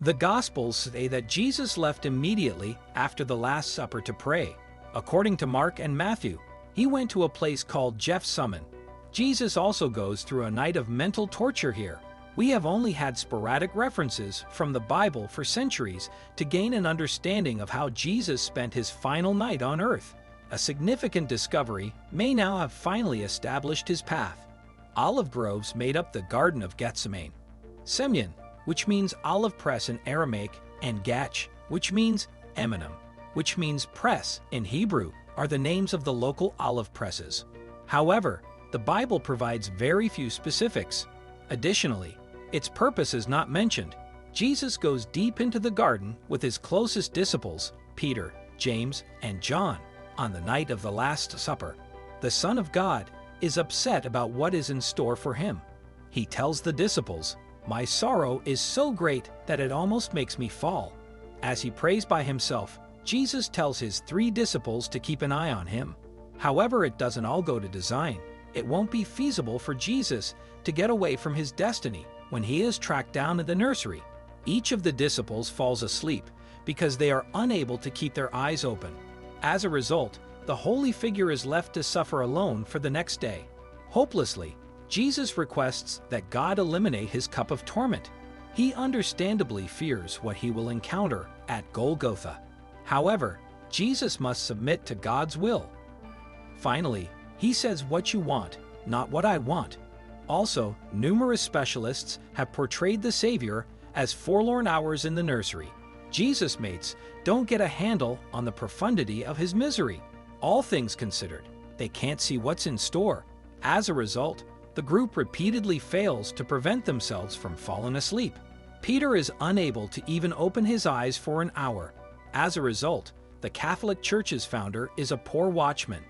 The Gospels say that Jesus left immediately after the Last Supper to pray. According to Mark and Matthew, he went to a place called Jetsam. Jesus also goes through a night of mental torture here. We have only had sporadic references from the Bible for centuries to gain an understanding of how Jesus spent his final night on earth. A significant discovery may now have finally established his path. Olive groves made up the Garden of Gethsemane. Semyon, which means olive press in Aramaic, and gach, which means eminem, which means press in Hebrew, are the names of the local olive presses. However, the Bible provides very few specifics. Additionally, its purpose is not mentioned. Jesus goes deep into the garden with his closest disciples, Peter, James, and John, on the night of the Last Supper. The Son of God is upset about what is in store for him. He tells the disciples, "My sorrow is so great that it almost makes me fall." As he prays by himself, Jesus tells his 3 disciples to keep an eye on him. However, it doesn't all go to design. It won't be feasible for Jesus to get away from his destiny when he is tracked down in the nursery. Each of the disciples falls asleep because they are unable to keep their eyes open. As a result, the holy figure is left to suffer alone for the next day. Hopelessly, Jesus requests that God eliminate his cup of torment. He understandably fears what he will encounter at Golgotha. However, Jesus must submit to God's will. Finally, he says, "What you want, not what I want." Also, numerous specialists have portrayed the Savior as forlorn hours in the nursery. Jesus' mates don't get a handle on the profundity of his misery. All things considered, they can't see what's in store. As a result, the group repeatedly fails to prevent themselves from falling asleep. Peter is unable to even open his eyes for an hour. As a result, the Catholic Church's founder is a poor watchman.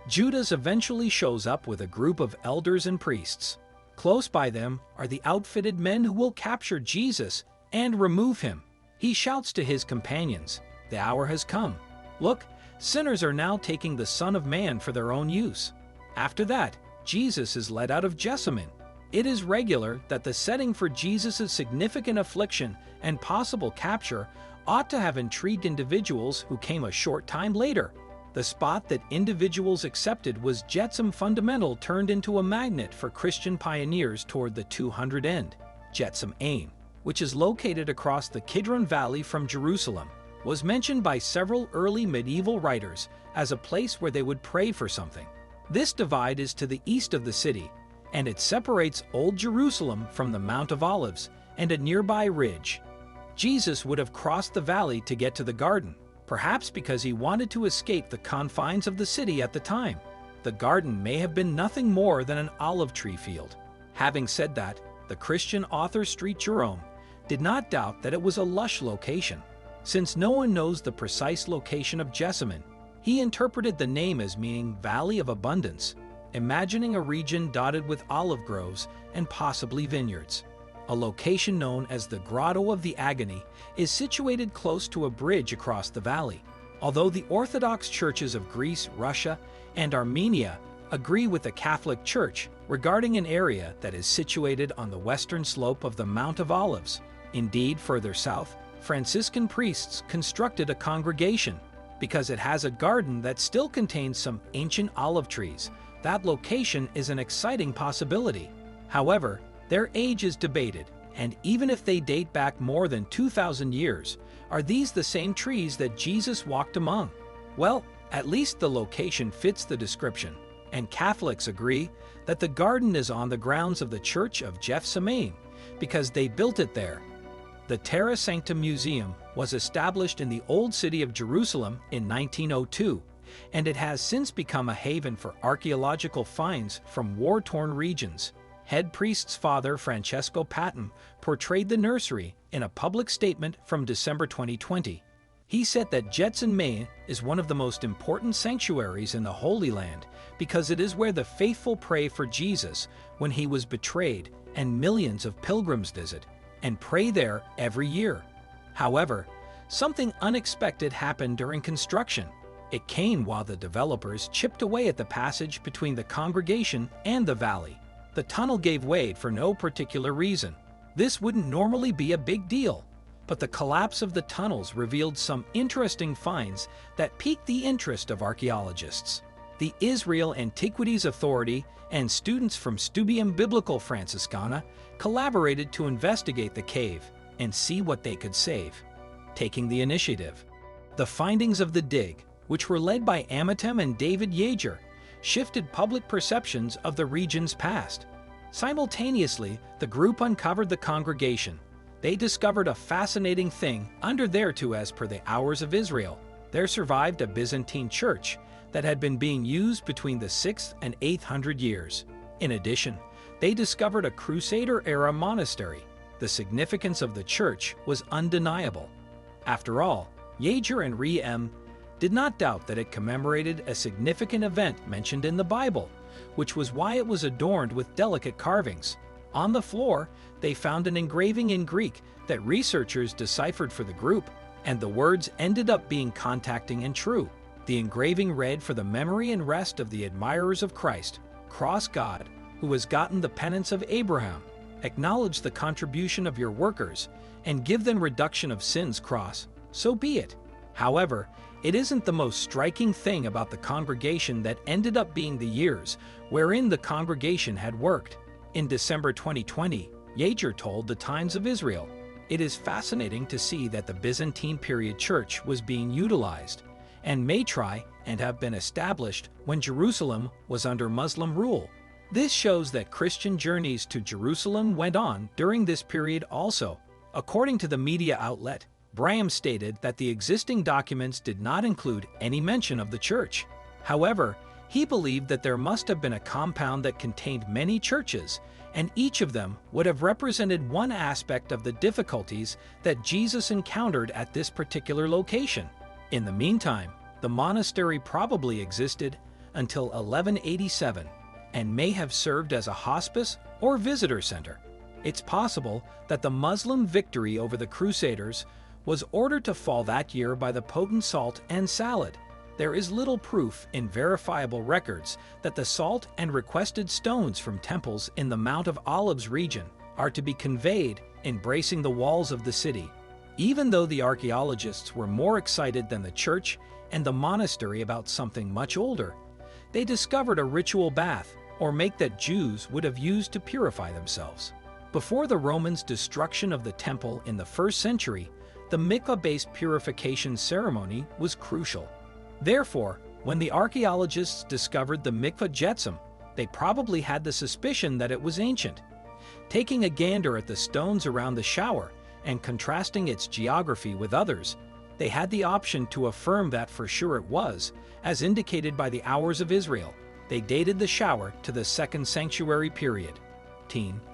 Judas eventually shows up with a group of elders and priests. Close by them are the outfitted men who will capture Jesus and remove him. He shouts to his companions, "The hour has come. Look, sinners are now taking the Son of Man for their own use." After that, Jesus is led out of Jessamine. It is regular that the setting for Jesus' significant affliction and possible capture ought to have intrigued individuals who came a short time later. The spot that individuals accepted was Jetsam fundamental turned into a magnet for Christian pioneers toward the 200 end. Jetsam, which is located across the Kidron Valley from Jerusalem, was mentioned by several early medieval writers as a place where they would pray for something. This divide is to the east of the city, and it separates Old Jerusalem from the Mount of Olives and a nearby ridge. Jesus would have crossed the valley to get to the garden, perhaps because he wanted to escape the confines of the city at the time. The garden may have been nothing more than an olive tree field. Having said that, the Christian author Jerome did not doubt that it was a lush location. Since no one knows the precise location of Jessamine, he interpreted the name as meaning Valley of Abundance, imagining a region dotted with olive groves and possibly vineyards. A location known as the Grotto of the Agony is situated close to a bridge across the valley. Although the Orthodox churches of Greece, Russia, and Armenia agree with the Catholic Church regarding an area that is situated on the western slope of the Mount of Olives. Indeed, further south, Franciscan priests constructed a congregation. Because it has a garden that still contains some ancient olive trees, that location is an exciting possibility. However, their age is debated, and even if they date back more than 2,000 years, are these the same trees that Jesus walked among? Well, at least the location fits the description, and Catholics agree that the garden is on the grounds of the Church of Jessamine because they built it there. The Terra Sancta Museum was established in the Old City of Jerusalem in 1902, and it has since become a haven for archaeological finds from war-torn regions. Head priest's father, Francesco Patton, portrayed the nursery in a public statement from December 2020. He said that Jetsam is one of the most important sanctuaries in the Holy Land because it is where the faithful pray for Jesus when he was betrayed, and millions of pilgrims visit and pray there every year. However, something unexpected happened during construction. It came while the developers chipped away at the passage between the congregation and the valley. The tunnel gave way for no particular reason. This wouldn't normally be a big deal, but the collapse of the tunnels revealed some interesting finds that piqued the interest of archaeologists. The Israel Antiquities Authority and students from Studium Biblical Franciscana collaborated to investigate the cave and see what they could save. Taking the initiative. The findings of the dig, which were led by Eminem and David Yeager, shifted public perceptions of the region's past. Simultaneously, the group uncovered the congregation. They discovered a fascinating thing under there too. As per the Hours of Israel, there survived a Byzantine church that had been being used between the 6th and 800 years. In addition, they discovered a Crusader-era monastery. The significance of the church was undeniable. After all, Yeager and reem did not doubt that it commemorated a significant event mentioned in the Bible, which was why it was adorned with delicate carvings. On the floor, they found an engraving in Greek that researchers deciphered for the group, and the words ended up being contacting and true. The engraving read, "For the memory and rest of the admirers of Christ, cross God, who has gotten the penance of Abraham, acknowledge the contribution of your workers, and give them reduction of sins cross, so be it." However, it isn't the most striking thing about the congregation that ended up being the years wherein the congregation had worked. In December 2020, Yeager told the Times of Israel, "It is fascinating to see that the Byzantine period church was being utilized and may try and have been established when Jerusalem was under Muslim rule. This shows that Christian journeys to Jerusalem went on during this period also." According to the media outlet, Braham stated that the existing documents did not include any mention of the church. However, he believed that there must have been a compound that contained many churches, and each of them would have represented one aspect of the difficulties that Jesus encountered at this particular location. In the meantime, the monastery probably existed until 1187 and may have served as a hospice or visitor center. It's possible that the Muslim victory over the Crusaders was ordered to fall that year by the potent salt and salad. There is little proof in verifiable records that the salt and requested stones from temples in the Mount of Olives region are to be conveyed in bracing the walls of the city. Even though the archaeologists were more excited than the church and the monastery about something much older, they discovered a ritual bath or make that Jews would have used to purify themselves. Before the Romans' destruction of the temple in the 1st century, the mikvah-based purification ceremony was crucial. Therefore, when the archaeologists discovered the mikvah Jetsam, they probably had the suspicion that it was ancient. Taking a gander at the stones around the shower and contrasting its geography with others, they had the option to affirm that for sure it was, as indicated by the Hours of Israel. They dated the shower to the 2nd sanctuary period,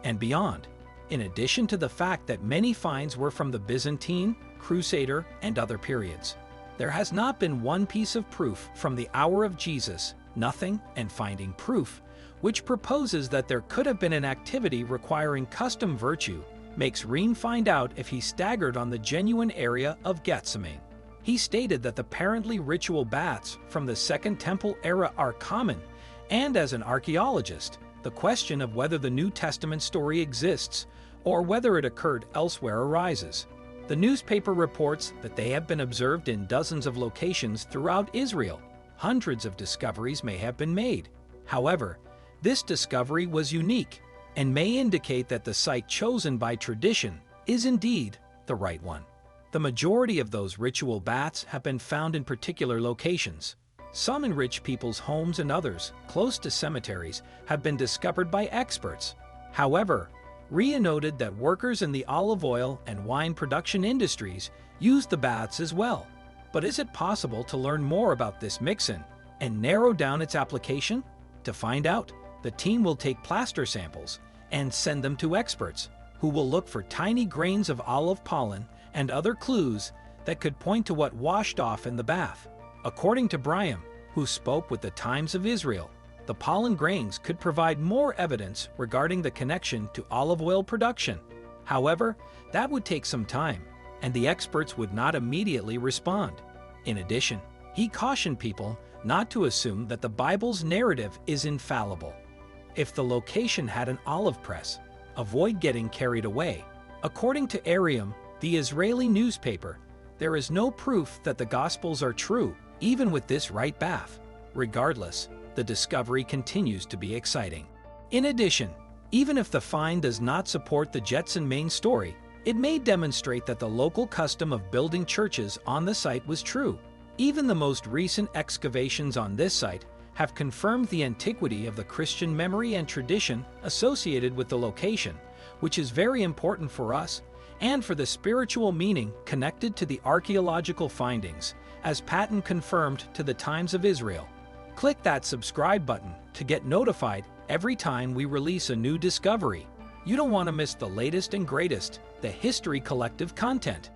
and beyond. In addition to the fact that many finds were from the Byzantine, Crusader, and other periods. There has not been one piece of proof from the hour of Jesus, nothing, and finding proof, which proposes that there could have been an activity requiring custom virtue, makes Reem find out if he staggered on the genuine area of Gethsemane. He stated that apparently ritual baths from the Second Temple era are common, and as an archaeologist, the question of whether the New Testament story exists or whether it occurred elsewhere arises. The newspaper reports that they have been observed in dozens of locations throughout Israel. Hundreds of discoveries may have been made. However, this discovery was unique and may indicate that the site chosen by tradition is indeed the right one. The majority of those ritual baths have been found in particular locations. Some in rich people's homes and others, close to cemeteries, have been discovered by experts. However, Ria noted that workers in the olive oil and wine production industries used the baths as well. But is it possible to learn more about this mixin and narrow down its application? To find out, the team will take plaster samples and send them to experts, who will look for tiny grains of olive pollen and other clues that could point to what washed off in the bath. According to Braham, who spoke with the Times of Israel, the pollen grains could provide more evidence regarding the connection to olive oil production. However, that would take some time, and the experts would not immediately respond. In addition, he cautioned people not to assume that the Bible's narrative is infallible. If the location had an olive press, avoid getting carried away. According to Arium, The Israeli newspaper, there is no proof that the Gospels are true, even with this right bath. Regardless, the discovery continues to be exciting. In addition, even if the find does not support the Jetsam main story, it may demonstrate that the local custom of building churches on the site was true. Even the most recent excavations on this site have confirmed the antiquity of the Christian memory and tradition associated with the location, which is very important for us and for the spiritual meaning connected to the archaeological findings, as Patton confirmed to the Times of Israel. Click that subscribe button to get notified every time we release a new discovery. You don't want to miss the latest and greatest, the History Collective content.